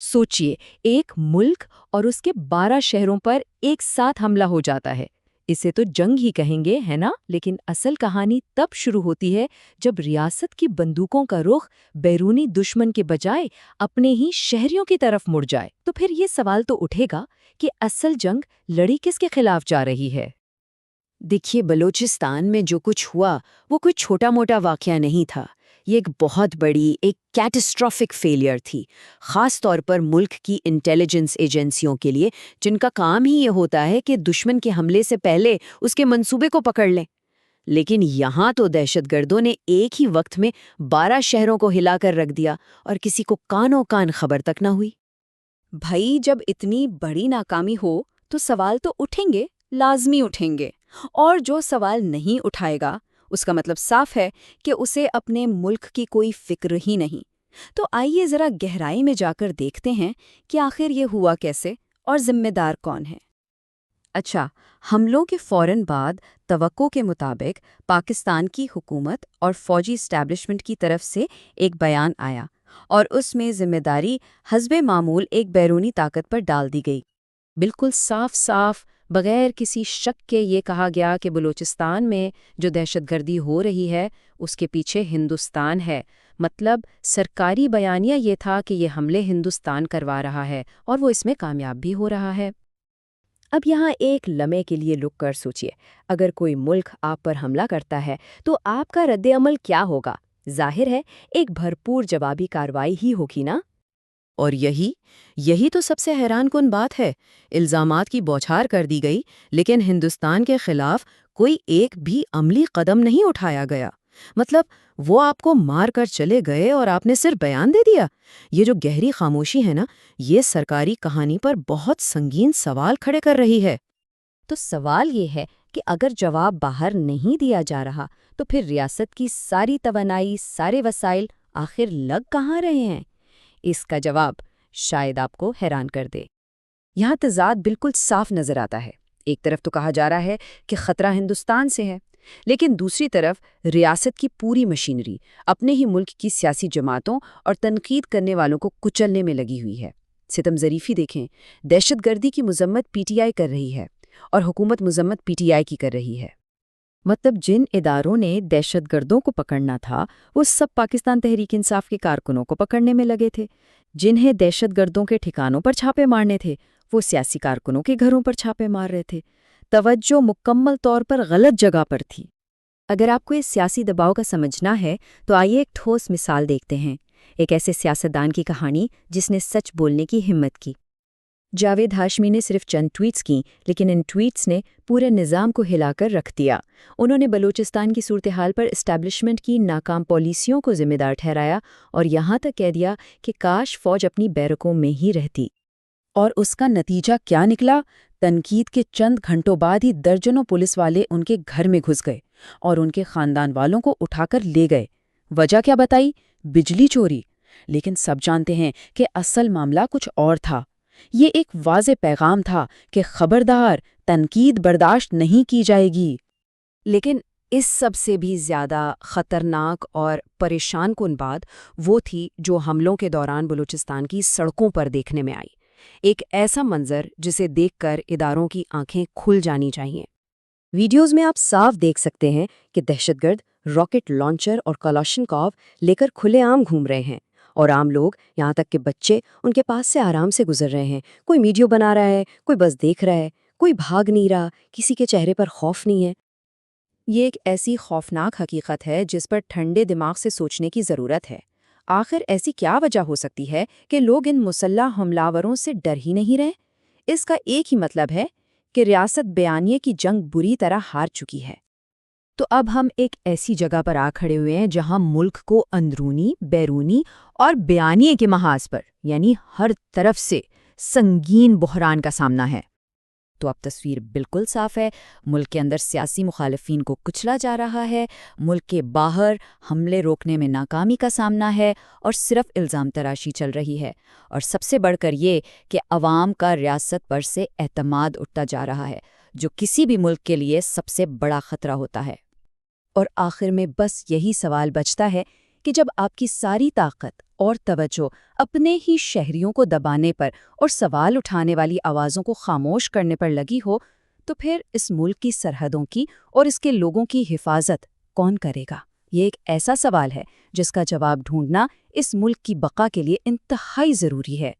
सोचिए, एक मुल्क और उसके 12 शहरों पर एक साथ हमला हो जाता है। इसे तो जंग ही कहेंगे, है ना? लेकिन असल कहानी तब शुरू होती है जब रियासत की बंदूकों का रुख बैरूनी दुश्मन के बजाय अपने ही शहरियों की तरफ मुड़ जाए। तो फिर ये सवाल तो उठेगा कि असल जंग लड़ी किसके खिलाफ जा रही है? देखिए, बलूचिस्तान में जो कुछ हुआ वो कोई छोटा मोटा वाकया नहीं था। ये एक बहुत बड़ी, एक कैटास्ट्रॉफिक फेलियर थी, खास तौर पर मुल्क की इंटेलिजेंस एजेंसियों के लिए, जिनका काम ही ये होता है कि दुश्मन के हमले से पहले उसके मंसूबे को पकड़ लें। लेकिन यहाँ तो दहशतगर्दों ने एक ही वक्त में 12 शहरों को हिलाकर रख दिया और किसी को कानों कान खबर तक ना हुई। भाई, जब इतनी बड़ी नाकामी हो तो सवाल तो उठेंगे, लाजमी उठेंगे। और जो सवाल नहीं उठाएगा उसका मतलब साफ है कि उसे अपने मुल्क की कोई फिक्र ही नहीं। तो आइए जरा गहराई में जाकर देखते हैं कि आखिर ये हुआ कैसे और जिम्मेदार कौन है। अच्छा, हमलों के फौरन बाद तवक्को के मुताबिक पाकिस्तान की हुकूमत और फौजी एस्टैब्लिशमेंट की तरफ से एक बयान आया और उसमें जिम्मेदारी हस्बे मामूल एक बैरूनी ताकत पर डाल दी गई। बिल्कुल साफ साफ, बगैर किसी शक के ये कहा गया कि बलूचिस्तान में जो दहशतगर्दी हो रही है उसके पीछे हिंदुस्तान है। मतलब सरकारी बयानिया ये था कि ये हमले हिंदुस्तान करवा रहा है और वो इसमें कामयाब भी हो रहा है। अब यहाँ एक लम्हे के लिए रुक कर सोचिए, अगर कोई मुल्क आप पर हमला करता है तो आपका रद्द-ए-अमल क्या होगा? जाहिर है, एक भरपूर जवाबी कार्रवाई ही होगी ना? और यही यही तो सबसे हैरानकुन बात है। इल्ज़ामात की बौछार कर दी गई, लेकिन हिंदुस्तान के खिलाफ कोई एक भी अमली कदम नहीं उठाया गया। मतलब वो आपको मार कर चले गए और आपने सिर्फ बयान दे दिया। ये जो गहरी खामोशी है ना, ये सरकारी कहानी पर बहुत संगीन सवाल खड़े कर रही है। तो सवाल ये है कि अगर जवाब बाहर नहीं दिया जा रहा तो फिर रियासत की सारी तवानाई, सारे वसाइल आखिर लग कहाँ रहे हैं? इसका जवाब शायद आपको हैरान कर दे। यहाँ तज़ाद बिल्कुल साफ नजर आता है। एक तरफ तो कहा जा रहा है कि खतरा हिंदुस्तान से है, लेकिन दूसरी तरफ रियासत की पूरी मशीनरी अपने ही मुल्क की सियासी जमातों और तनकीद करने वालों को कुचलने में लगी हुई है। सितम ज़रीफ़ी देखें, दहशतगर्दी की मजम्मत पीटीआई कर रही है और हुकूमत मजम्मत पीटीआई की कर रही है। मतलब जिन इदारों ने दहशतगर्दों को पकड़ना था वो सब पाकिस्तान तहरीक इंसाफ के कारकुनों को पकड़ने में लगे थे। जिन्हें दहशतगर्दों के ठिकानों पर छापे मारने थे वो सियासी कारकुनों के घरों पर छापे मार रहे थे। तवज्जो मुकम्मल तौर पर गलत जगह पर थी। अगर आपको इस सियासी दबाव का समझना है तो आइए एक ठोस मिसाल देखते हैं, एक ऐसे सियासतदान की कहानी जिसने सच बोलने की हिम्मत की। जावेद हाशमी ने सिर्फ चंद ट्वीट्स की, लेकिन इन ट्वीट्स ने पूरे निज़ाम को हिलाकर रख दिया। उन्होंने बलूचिस्तान की सूरत हाल पर एस्टैब्लिशमेंट की नाकाम पॉलिसियों को जिम्मेदार ठहराया और यहाँ तक कह दिया कि काश फौज अपनी बैरकों में ही रहती। और उसका नतीजा क्या निकला? तनकीद के चंद घंटों बाद ही दर्जनों पुलिस वाले उनके घर में घुस गए और उनके खानदान वालों को उठाकर ले गए। वजह क्या बताई? बिजली चोरी। लेकिन सब जानते हैं कि असल मामला कुछ और था। ये एक वाज़े पैगाम था कि खबरदार, तनकीद बर्दाश्त नहीं की जाएगी। लेकिन इस सब से भी ज़्यादा ख़तरनाक और परेशान कुन बात वो थी जो हमलों के दौरान बलूचिस्तान की सड़कों पर देखने में आई। एक ऐसा मंजर जिसे देखकर इदारों की आंखें खुल जानी चाहिए। वीडियोज़ में आप साफ देख सकते हैं कि दहशतगर्द रॉकेट लॉन्चर और कलाशनिकोव लेकर खुलेआम घूम रहे हैं और आम लोग, यहाँ तक कि बच्चे, उनके पास से आराम से गुजर रहे हैं। कोई वीडियो बना रहा है, कोई बस देख रहा है, कोई भाग नहीं रहा, किसी के चेहरे पर खौफ नहीं है। ये एक ऐसी खौफनाक हकीकत है जिस पर ठंडे दिमाग से सोचने की ज़रूरत है। आखिर ऐसी क्या वजह हो सकती है कि लोग इन मुसल्लह हमलावरों से डर ही नहीं रहे? इसका एक ही मतलब है कि रियासत बयानिए की जंग बुरी तरह हार चुकी है। तो अब हम एक ऐसी जगह पर आ खड़े हुए हैं जहां मुल्क को अंदरूनी, बैरूनी और बयानिए के महाज पर, यानी हर तरफ से संगीन बहरान का सामना है। तो अब तस्वीर बिल्कुल साफ है। मुल्क के अंदर सियासी मुखालिफिन को कुचला जा रहा है, मुल्क के बाहर हमले रोकने में नाकामी का सामना है और सिर्फ इल्ज़ाम तराशी चल रही है। और सबसे बढ़कर ये कि अवाम का रियासत पर से एतमाद उठता जा रहा है, जो किसी भी मुल्क के लिए सबसे बड़ा खतरा होता है। और आखिर में बस यही सवाल बचता है कि जब आपकी सारी ताकत اور توجہ اپنے ہی شہریوں کو دبانے پر اور سوال اٹھانے والی آوازوں کو خاموش کرنے پر لگی ہو تو پھر اس ملک کی سرحدوں کی اور اس کے لوگوں کی حفاظت کون کرے گا؟ یہ ایک ایسا سوال ہے جس کا جواب ڈھونڈنا اس ملک کی بقا کے لیے انتہائی ضروری ہے۔